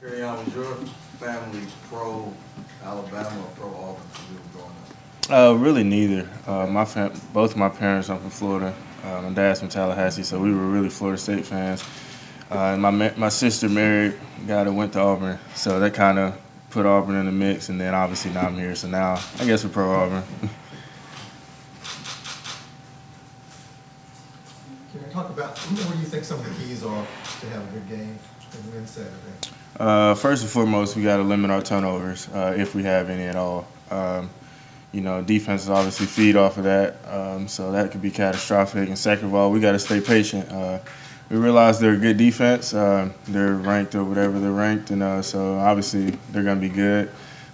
Kerryon, was your family pro-Alabama or pro-Auburn when you were growing up? Really neither. Both my parents are from Florida. My dad's from Tallahassee, so we were really Florida State fans. And my sister married a guy that went to Auburn, so that kind of put Auburn in the mix. And then obviously now I'm here, so now I guess we're pro-Auburn. Can you talk about what do you think some of the keys are to have a good game and win Saturday? First and foremost, we got to limit our turnovers if we have any at all. Defenses obviously feed off of that, so that could be catastrophic. And second of all, we got to stay patient. We realize they're a good defense. They're ranked or whatever they're ranked, and so obviously they're going to be good.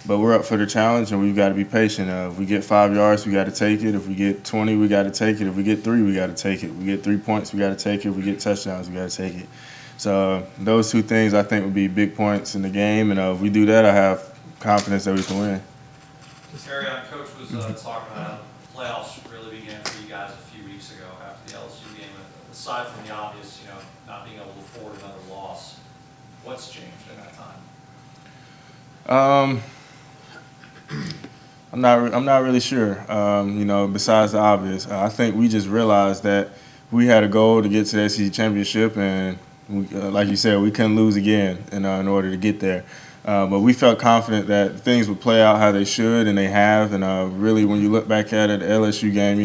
But we're up for the challenge, and we've got to be patient. If we get 5 yards, we got to take it. If we get 20, we got to take it. If we get 3, we got to take it. If we get 3 points, we got to take it. If we get touchdowns, we got to take it. So those two things I think would be big points in the game, and if we do that, I have confidence that we can win. Kerryon, Coach was talking about the playoffs really began for you guys a few weeks ago after the LSU game. Aside from the obvious, not being able to afford another loss, what's changed in that time? I'm not really sure. Besides the obvious, I think we just realized that we had a goal to get to the SEC championship, and like you said, we couldn't lose again in order to get there. But we felt confident that things would play out how they should, and they have. And really, when you look back at it, the LSU game,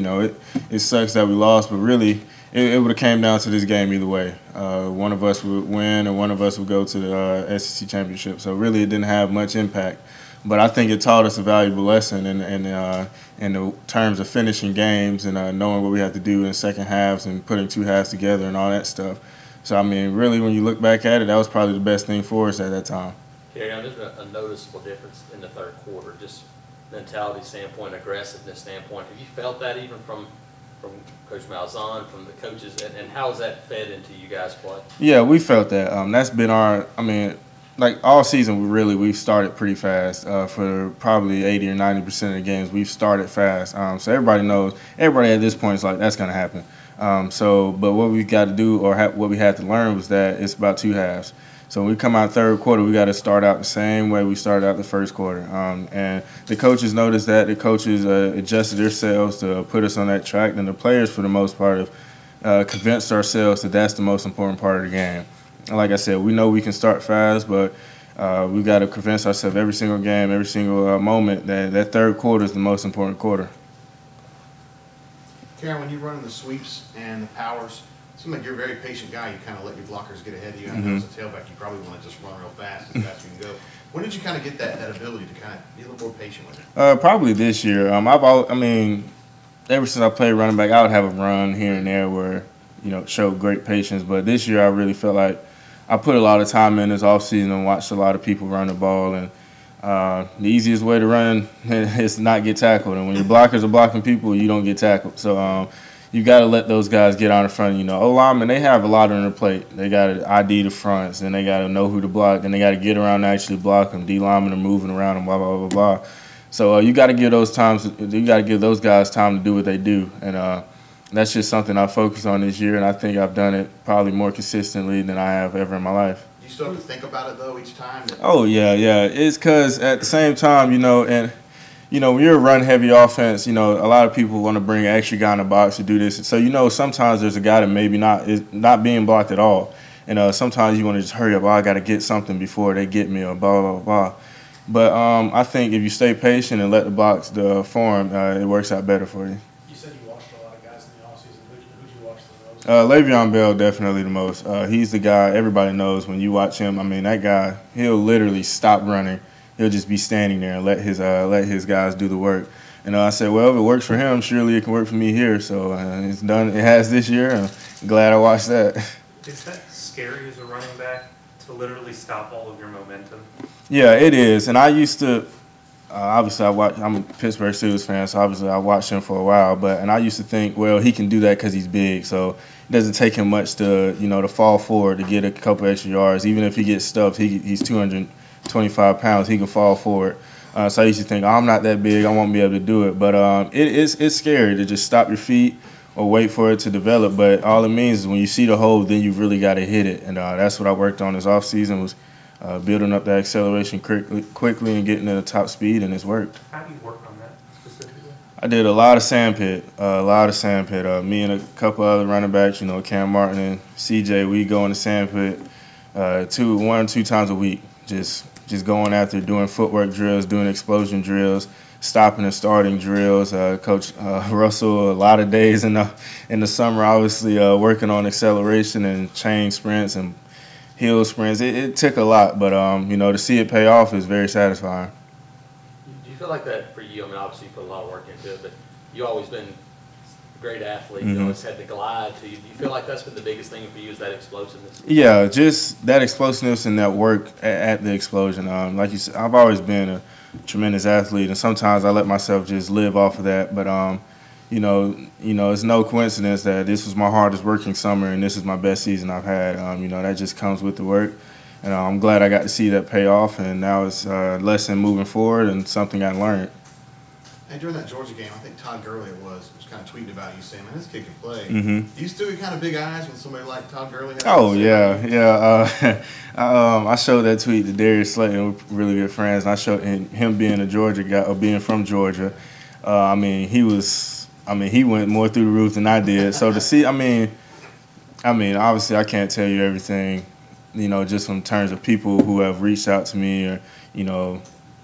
it sucks that we lost, but really, it would have came down to this game either way. One of us would win, and one of us would go to the SEC championship. So really, it didn't have much impact. But I think it taught us a valuable lesson in the terms of finishing games and knowing what we had to do in second halves and putting two halves together and all that stuff. So, I mean, really, when you look back at it, that was probably the best thing for us at that time. Kerryon, there's a noticeable difference in the third quarter, just mentality standpoint, aggressiveness standpoint. Have you felt that even from Coach Malzahn, from the coaches, and how has that fed into you guys' play? Yeah, we felt that. That's been like all season, we've started pretty fast. For probably 80 or 90% of the games, we've started fast. So everybody knows, everybody at this point is like, that's going to happen. But what we got to do, or what we had to learn, was that it's about two halves. So when we come out third quarter, we got to start out the same way we started out the first quarter. And the coaches noticed that. The coaches adjusted themselves to put us on that track. And the players, for the most part, have convinced ourselves that that's the most important part of the game. And like I said, we know we can start fast, but we've got to convince ourselves every single game, every single moment that third quarter is the most important quarter. Kerryon, when you're running the sweeps and the powers, it seems like you're a very patient guy. You kind of let your blockers get ahead of you. I know as a tailback, you probably want to just run real fast as fast as you can go. When did you kind of get that ability to kind of be a little more patient with it? Probably this year. Ever since I played running back, I would have a run here and there where, showed great patience. But this year, I really felt like I put a lot of time in this offseason and watched a lot of people run the ball. And the easiest way to run is to not get tackled. And when your blockers are blocking people, you don't get tackled. So you got to let those guys get out in front of you. O-linemen, they have a lot on their plate. They got to ID the fronts, and they got to know who to block, and they got to get around and actually block them. D-linemen are moving around and blah, blah, blah, blah. So you got to give those guys time to do what they do. And that's just something I focus on this year, and I think I've done it probably more consistently than I have ever in my life. Do you still have to think about it, though, each time? Oh, yeah. It's because at the same time, when you're a run-heavy offense, a lot of people want to bring an extra guy in the box to do this. So, sometimes there's a guy that maybe is not being blocked at all. And sometimes you want to just hurry up. I got to get something before they get me or blah, blah, blah. But I think if you stay patient and let the blocks form, it works out better for you. You said you watched a lot of guys in the offseason. Who'd you watch the most? Le'Veon Bell, definitely the most. He's the guy everybody knows when you watch him. That guy, he'll literally stop running. He'll just be standing there and let his guys do the work. And I said, well, if it works for him, surely it can work for me here. So it's done. It has this year. I'm glad I watched that. Is that scary as a running back to literally stop all of your momentum? Yeah, it is. And I used to. Obviously, I'm a Pittsburgh Steelers fan, so obviously I watched him for a while. And I used to think, well, he can do that because he's big. So it doesn't take him much to fall forward to get a couple extra yards. Even if he gets stuffed, he's 225 pounds. He can fall forward. So I used to think, I'm not that big. I won't be able to do it. But it's scary to just stop your feet or wait for it to develop. But all it means is when you see the hole, then you've really got to hit it. And that's what I worked on this offseason was building up that acceleration quickly and getting to the top speed, and it's worked. How do you work on that specifically? I did a lot of sandpit, me and a couple other running backs, Cam Martin and CJ, we go in the sandpit 1 or 2 times a week, just going after doing footwork drills, doing explosion drills, stopping and starting drills. Coach Russell, a lot of days in the summer, obviously working on acceleration and chain sprints and hill sprints. It took a lot, but to see it pay off is very satisfying. Do you feel like that for you? I mean, obviously you put a lot of work into it, but you've always been a great athlete. You always had the glide to you. Do you feel like that's been the biggest thing for you, is that explosiveness? Yeah, just that explosiveness and that work at the explosion. Like you said, I've always been a tremendous athlete, and sometimes I let myself just live off of that. But it's no coincidence that this was my hardest working summer and this is my best season I've had. That just comes with the work. And I'm glad I got to see that pay off, and now it's a lesson moving forward and something I learned. And during that Georgia game, I think Todd Gurley was kind of tweeting about you, saying, "Man, this kid can play." Do you still get kind of big eyes when somebody like Todd Gurley has Oh, yeah. I showed that tweet to Darius Slayton. We're really good friends, and I showed him being a Georgia guy, or being from Georgia. He went more through the roof than I did. So to see, obviously I can't tell you everything, just in terms of people who have reached out to me, or,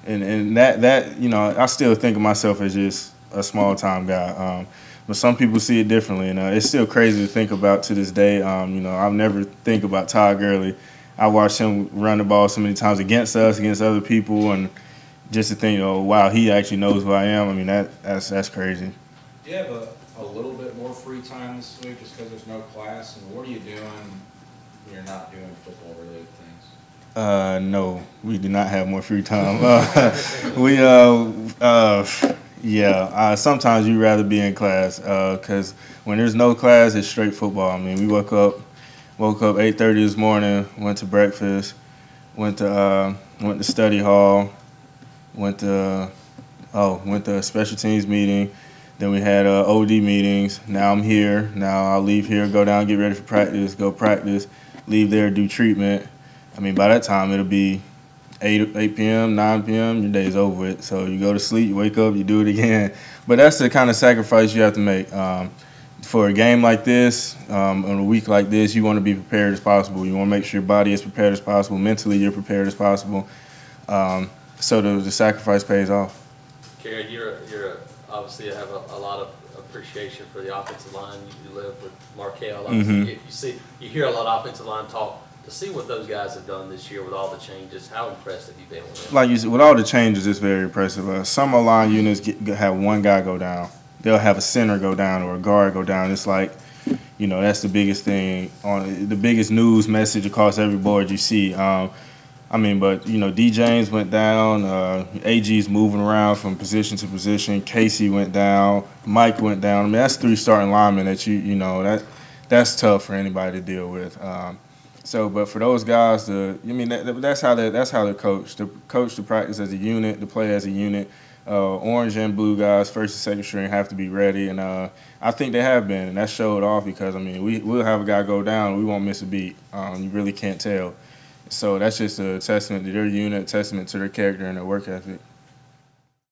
and that I still think of myself as just a small time guy. But some people see it differently, and it's still crazy to think about to this day. I'll never think about Todd Gurley. I watched him run the ball so many times against us, against other people, and just to think, wow, he actually knows who I am. That's crazy. Do you have a little bit more free time this week just because there's no class? And what are you doing when you're not doing football-related things? No, we do not have more free time. Sometimes you'd rather be in class because when there's no class, it's straight football. We woke up 8:30 this morning, went to breakfast, went to study hall, went to a special teams meeting. Then we had OD meetings. Now I'm here. Now I'll leave here, go down, get ready for practice, go practice, leave there, do treatment. By that time, it'll be 8 p.m., 9 p.m., your day's over with. So you go to sleep, you wake up, you do it again. But that's the kind of sacrifice you have to make. For a game like this, on a week like this, you want to be prepared as possible. You want to make sure your body is prepared as possible. Mentally, you're prepared as possible. So the sacrifice pays off. Kerryon, you're obviously have a lot of appreciation for the offensive line. You live with Markel. You hear a lot of offensive line talk. To see what those guys have done this year with all the changes, how impressed have you been with them? Like you said, with all the changes, it's very impressive. Some line units have one guy go down. They'll have a center go down or a guard go down. It's like, that's the biggest thing, the biggest news message across every board you see. D. James went down. AG's moving around from position to position. Casey went down. Mike went down. That's 3 starting linemen that that's tough for anybody to deal with. But for those guys, that's how they're coached. They're coached to practice as a unit, to play as a unit. Orange and blue guys, first and second string, have to be ready, and I think they have been, and that showed off because we'll have a guy go down, we won't miss a beat. You really can't tell. So that's just a testament to their unit, a testament to their character and their work ethic.